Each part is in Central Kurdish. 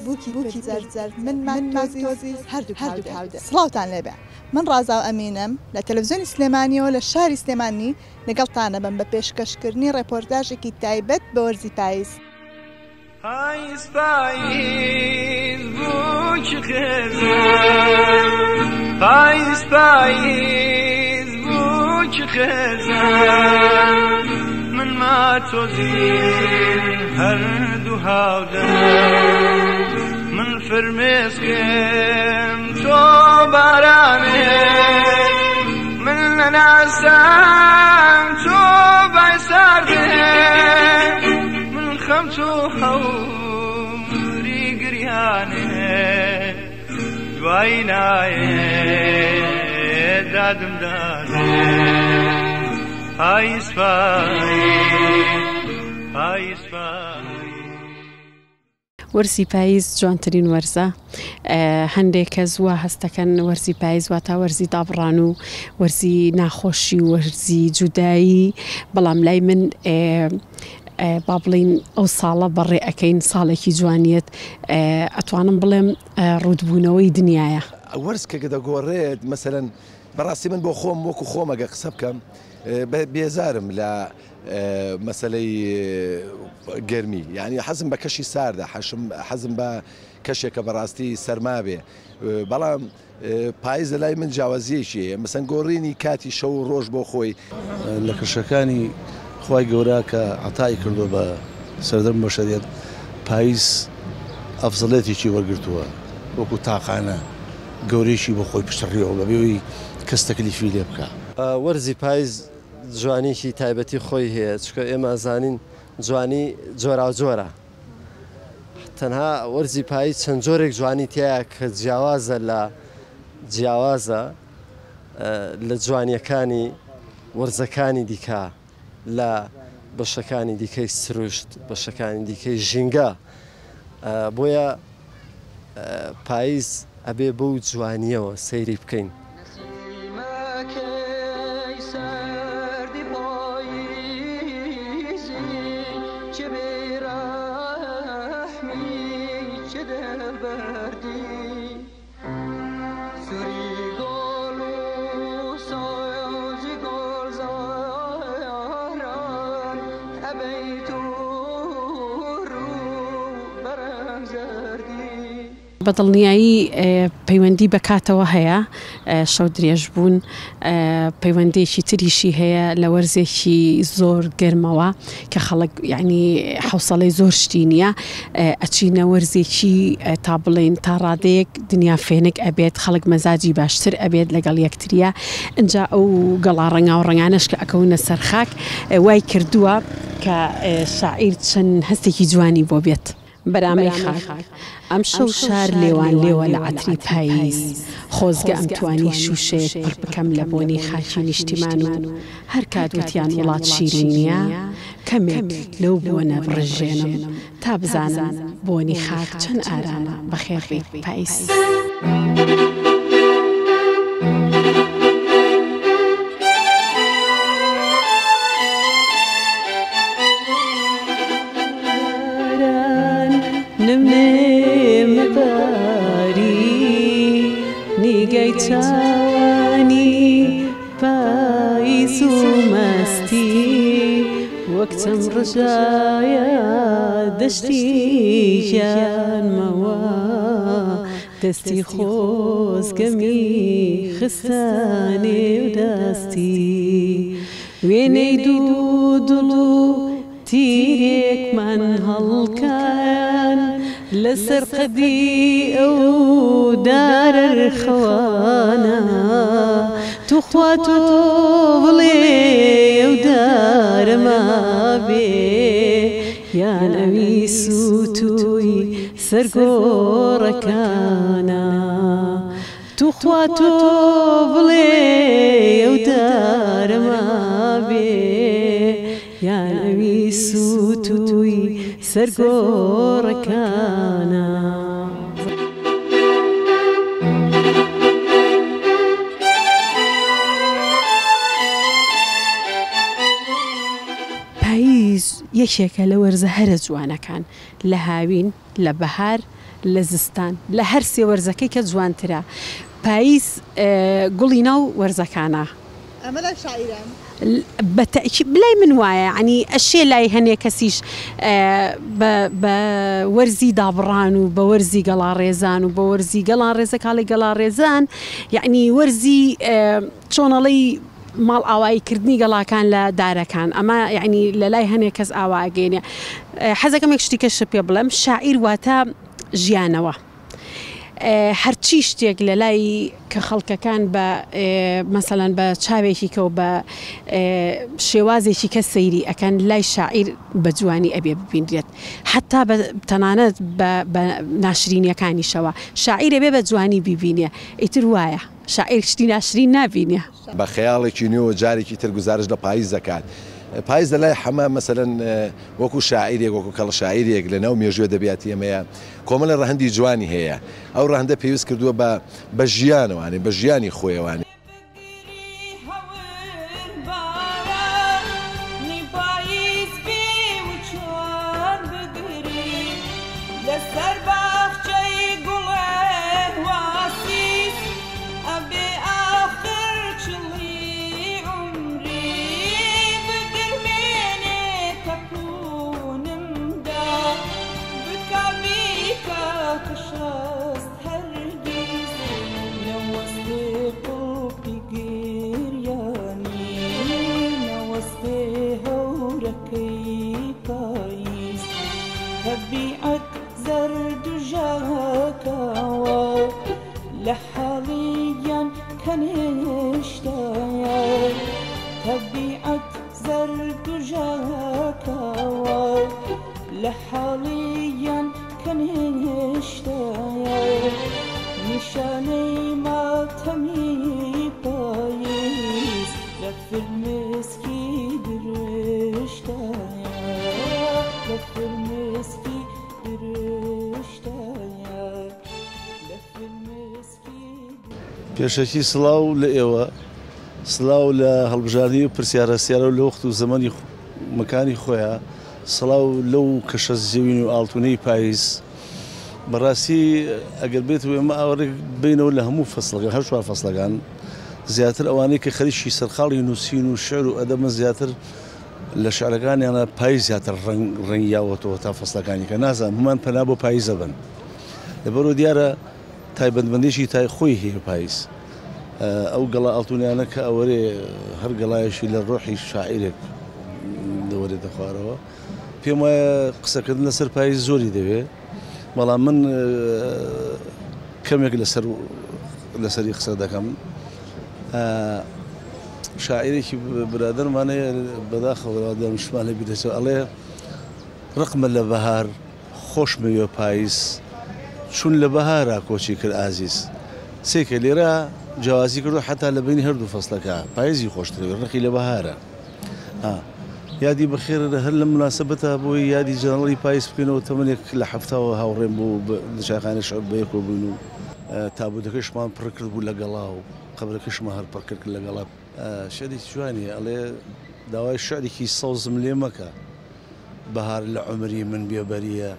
بووکی زەرزەر من تۆزی هەردوو هاودە سڵاوتان لێبێ من ڕازا و ئەمینم لە تەلەڤیزیۆنی سلێمانیەوە لە شاری سلێمانی لەگەڵتانە بم بە پێشکەشکردنی ڕێپۆرتاژێکی تایبەت بە وەرزی پاییز. پاییز پاییز بووکی خێزان، پاییز پاییز بووکی خێزان، من ما تۆزی هەردوو هاودە، من فرمێسکم تۆ بارانێ، من نەناسم تۆ بای ساردێ، من خەم تۆ هەوری گریانێ، دوایی نایێ دادم دادێ. پاییز پاییز وەرزی پاییز جوانترین وەرزە. هەندێک کەس وا هەستەکەن وەرزی پاییز واتە وەرزی دابڕان و وەرزی ناخۆشی و وەرزی جودایی، بەڵام لای من با بڵین ئەو ساڵە بەڕێ ئەەکەین ساڵێکی جوانیت ئەتوانم بڵێم ڕوودبوونەوەی دنیاە. وەرز کە دەگۆڕێت مەسەلەن بەڕاستی من بۆ خۆم وەکو خۆم ئەگە قسە بکەم بێزارم لە مەسلەی گەرمی، یعنی حەزم بە کەشی ساردە، حەزم بە کەشێکە بەڕاستی سەرما بێ، بەڵام پاییز لای من جیاوازیەکیە مەسەن گۆڕینی کاتی شەو و ڕۆژ بۆ خۆی لە کەشەکانی خوای گەورە کە عەتای کردو بە سەردەم بەشەریەت پاییز ئەفزەڵێتێکی وەرگرتووە وەکو تاقانە گەورەیەکی بۆ خۆی پشتڕیەوە بەبێەوەی کەس تەکلیفی لێ بکە. وەرزی پاییز جوانێکی تایبەتی خۆی هەیە، چکە ئێمە زانین جوانی جۆرا جۆرە، تەنها وەرزی پاییز چەند جۆرێک جوانی تایە کە جیاوازە لە جوانیەکانی وەرزەکانی دیکە، لە بەشەکانی دیکەی سروشت، بەشەکانی دیکەی ژینگە، بۆیە پاییز ئەبێ بەو جوانیەوە سەیری بکەین. بەدڵنیایی پەیوەندی بەکاتەوە هەیە، شەو درێژ بوون، پەیوەندێکی تریشی هەیە لە وەرزێکی زۆر گەرمەوە کە خەڵک یعنی حوسەڵەی زۆر شتی نییە، ئەچینە وەرزێکی تا بڵێن تا ڕادەیەک دنیا فێنک ئەبێت، خەڵک مەزاجی باشتر ئەبێت لەگەڵ یەکتریە. ئەجا ئەو گەڵا ڕەنگا و ڕەنگانش کە ئەکەونە سەرخاک وای کردووە کە شاعیر چەند هەستێکی جوانی بۆ بێت. بەرامەی خاک ئەم شەو شار لێوان لێوە لە عەتری پاییز، خۆزگە ئەم توانی شوشێت پڕ بکەم لە بۆنی خاکی نیشتیمان و هەر کات وتیان وڵات شیرین نییە، کەمێک لەو بۆنە بڕژێنم تا بزانم بۆنی خاک چەند ئارامە. بەخێر بێت پاییز. نیگەی چاوانی پاییز و مەستی، وەک چەم ڕژایە دەشتی ژیانمەوە، دەستی خۆزگەمی خستانێ و دەستی، وێنەی دوو دڵ و تیرێکمان هەڵکەن لەسەر قەدی ئەو دارەرخەوانە، توخوا تۆ بڵێ ئەو دارەما بێ، یان ئەوی سووتووی سەرگۆڕەکانە، توخوا تۆ بڵێ ئەو دارەما بێ، یان ئەوی سووتووی سەرگۆڕەکانە. پاییز پاییز یەکێکە لە وەرزە هەرە جوانەکان لە هاوین لە بەهار لە زستان لە هەر سێ وەرزەکەی کە جوانترە پاییز گوڵی ناو وەرزەکانە ئەمە لە شاعیران بلای من وایە عنی ئەشێ لای هەنێ کەسیش بە وەرزی دابڕان و بە وەرزی گەڵاڕێزان و بە وەرزی گەڵاڕێزە کاڵی گەڵاڕێزان یعنی وەرزی چۆنەڵی ماڵ ئاواییکردنی گەڵاکان لە دارەکان ئەمە یعنی لە لای هەنێ کەس ئاواگەینێ حەزەکەم یەک شتی کەشە پێ بڵێم شاعیر واتە ژیانەوە هەرچی شتێک لە لای کە خەڵکەکان بە مەسەڵەن بە چاوێکی کە و بە شێوازێکی کە سەیری ئەکەن لای شاعیر بە جوانی ئەبێ ببینرێت حتا تەنانەت بە ناشرینیەکانیشەوە شاعیرە بێ بە جوانی بیبینێ ئیتر وایە شاعیر شتی ناشرین نابینێ بە خەیاڵێکی نوێ جارێکی تر گزارش لە پاییز دەکات پاییز لە لای حەمە مەسەلەن وەکو شاعیرێک وەکو کەڵ شاعیرێک لە ناو مێژوێ دەبیاتی ئەمەیە کۆمەڵە ڕەهەندی جوانی هەیە ئەو ڕەهەندە پێویست کردووە بە ژیانەوانی بە ژیانی خۆیەوانی پێشەکی سڵاو لە ئێوە سڵاو لە هەڵبژاردننی و پرسیارە سیارە لە وەخت و زەمەنی مەکانی خۆیان سڵاو لەو کەشە زێوین و ئاڵتونەی پاییز بەڕاستی ئەگەر بێت و ئێمە ئاوەڕێک بینەوە لە هەموو فەسڵەکان هەر چوار فەسڵەکان زیاتر ئەوانەی کە خەریکی سەرخاڵی نووسین و شعر و ئەدەمە زیاتر لە شعرەکانیانە پاییز زیاتر ڕەنگیاوەتەوە تا فەسڵەکانی کە نازانم هەمان پەنا بۆ پاییزە بن لەبەرەوە دیارە تایبەتمەندێکی تای خۆی هەیە پاییز ئەو گەڵا ئەڵتونیانە کە ئەوەرێ هەر گەڵایەشی لە ڕۆحی شاعیرێک دەوەرێتە خوارەوە پێم وایە قسەکردن لەسەر پاییز زۆری دەوێت بەڵام من کەمێک لەسەری قسە دەکەم شاعیرێکی برادرمانەیە بەداخەوەدەم شمالە بیرەچەوە ئەڵێ ڕقمە لە بەهار خۆشمەوێ پاییز چون لە بەهارە کۆچی کرد ئازیز سێکە لێرە جیاوازی کردو حتا لە بینی هەردوو فەسڵەکە پاییزی خۆشترەوێ ڕقی لە بەهارە یادی بەخێر هەر لە مناسبەتە بۆی یادی جەنەڵی پاییز بکەینەوە تەمەنێک لە هەفتەوە هاوڕێم بوو لە شاخانە شەو بەیەکەوە بووین و تابوتەکەشمان پڕ کرد بوو لە گەڵا و قەبرەکەشمان هەر پڕ کرد لە گەڵا شەریکی جوانی ئەڵێ داوای شعرێکی سەوزم لێ مەکە بەهار لە عومری من بێبەریە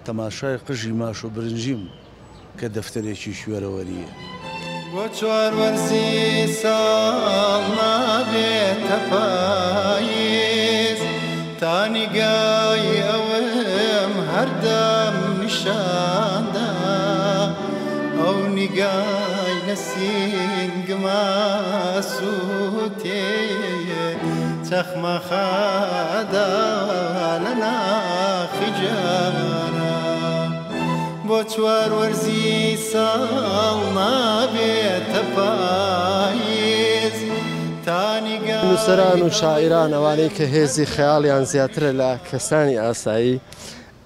تەماشای قژی ماش و برنجیم کە دەفتەرێکی شوێرەوەریە بۆ چوار وەرزی ساڵ نابێتە پاییز تا نیگای ئەوم هەردەم نیشاندا ئەو نیگای نەسینگما سووتێ چەخمە خادا لە ناخی جارە بۆ چوار وەرزی ساڵ نابێتە پاییز نووسەران و شاعیران ئەوانەی کە هێزی خەیاڵیان زیاترە لە کەسانی ئاسایی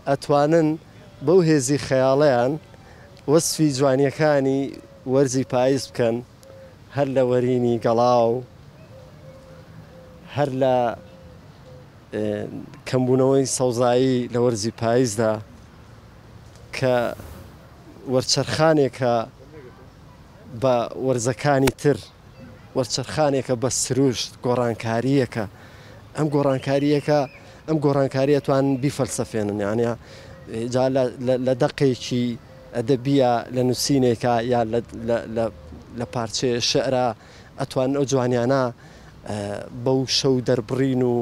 ئەتوانن بەو هێزی خەیاڵیان وەسفی جوانیەکانی وەرزی پاییز بکەن هەر لە وەرینی گەڵاو هەر لە کەمبوونەوەی سەوزایی لە وەرزی پاییزدا کە وەرچەرخانێکە بە وەرزەکانی تر وەرچەرخانێکە بە سروشت گۆڕانکاریەکە ئەم گۆڕانکاریەکە ئەم گۆڕانکاریە توان بیفەلسەفێنن یعنی جا لە دەقێکی ئەدەبیە لە نووسینێکە یا لە پارچەیە شعرە ئەتوان ئەو جوانیانە بەو شەو دەربڕین و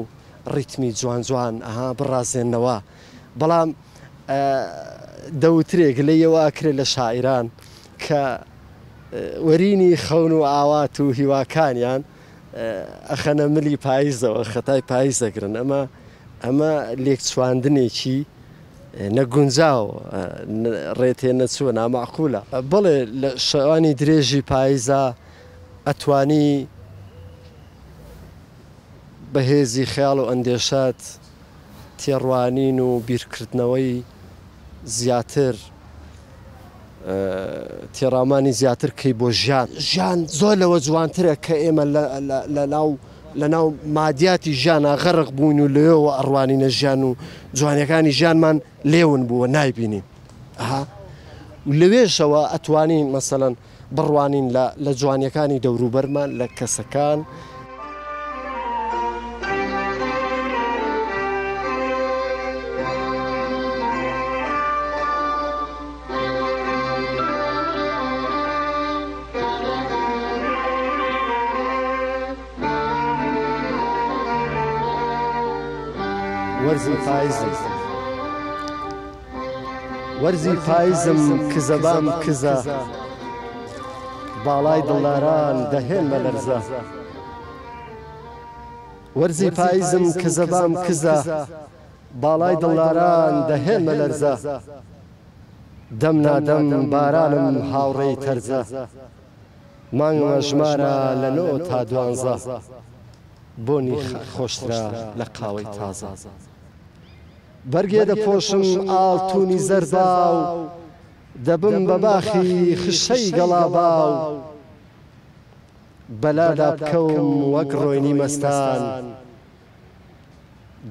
ڕیتمی جوان جوان ئەها بڕازێنەوە بەڵام دەوترێک لەیەوە کرێت لە شاعیران کە وەرینی خەون و ئاوات و هیواکانیان ئەخەنە ملی پاییزەوە خەتای پاییز دەگرن ئەمە لێکچواندنێکی نەگونجاو ڕێتێ نەچووە نامەعقولە بەڵێ لە شەوانی درێژی پاییزە ئەتوانی بەهێزی خەیاڵ و ئەندێشات تێڕوانین و بیرکردنەوەی زیاتر تێڕامانی زیاتر کەی بۆ ژیان زۆر لەوە جوانترە کە ئێمە لە ناو مادیاتی ژیانە غەرق بووین و لێەوە ئەڕوانینە ژیان و جوانیەکانی ژیانمان لێون بووە نایبینیم لەوێشەوە ئەتوانین مەسەڵەن بڕوانین لە جوانیەکانی دەوروبەرمان لە کەسەکان وەرزی پاییزم کزە بام کزە باڵای دڵداران دەهێنمە لەرزە وەرزی پاییزم کزە بام کزە باڵای دڵداران دەهێنمە لەرزە دەم نادەم بارانم هاوڕێی تەرزە مانگمە ژمارە لە 9 تا 12 بۆنی خۆشترە لە قاوەی تازە بەرگێ دەپۆشم ئاڵتونی زەرباو دەبم بە باخی خشەی گەڵاباو بەلادا بکەوم وەک ڕۆینی مەستان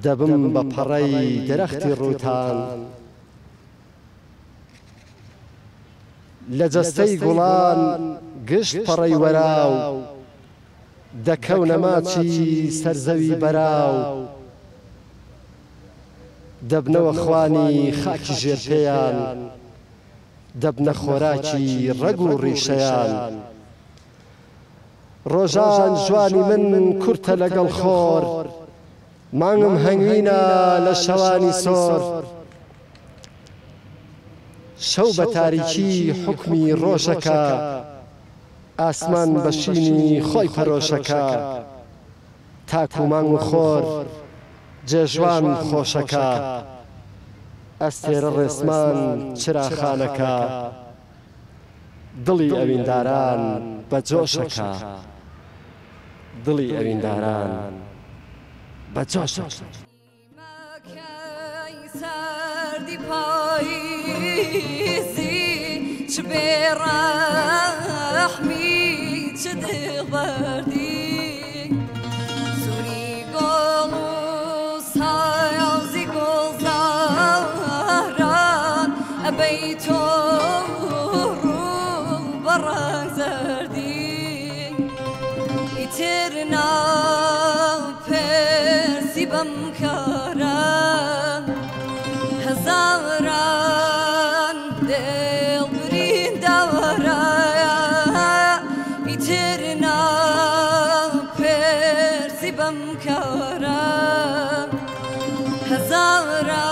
دەبم بە پەڕەی دەرەختی ڕووتان لە جەستەی گوڵان گشت پەڕەی وەراو دەکەونە ماچی سەرزەوی بەراو دەبنەوە خوانی خاکی ژێرپێیان دەبنە خۆراکی ڕەگ و ڕیشەیان ڕۆژان جوانی من کورتە لەگەڵ خۆر مانگم هەنگوینە لە شەوانی سۆر شەو بە تاریکی حکمی ڕۆژەکە ئاسمان بەشینی خۆی پەرۆشەکە تاکو مانگ و خۆر جێژوان خۆشەکە ئەستێرە ڕێسمان چراخانەکە دڵی ئەوینداران بە جۆشەکە دڵی ئەوینداران بە جۆشەکە سەردی پاییزی چ بێڕەحمی چ دڵبەردی بيتو برا زردي يترنا بيرسي بمكارا هزاران دل برين دورا يترنا بيرسي بمكارا هزاران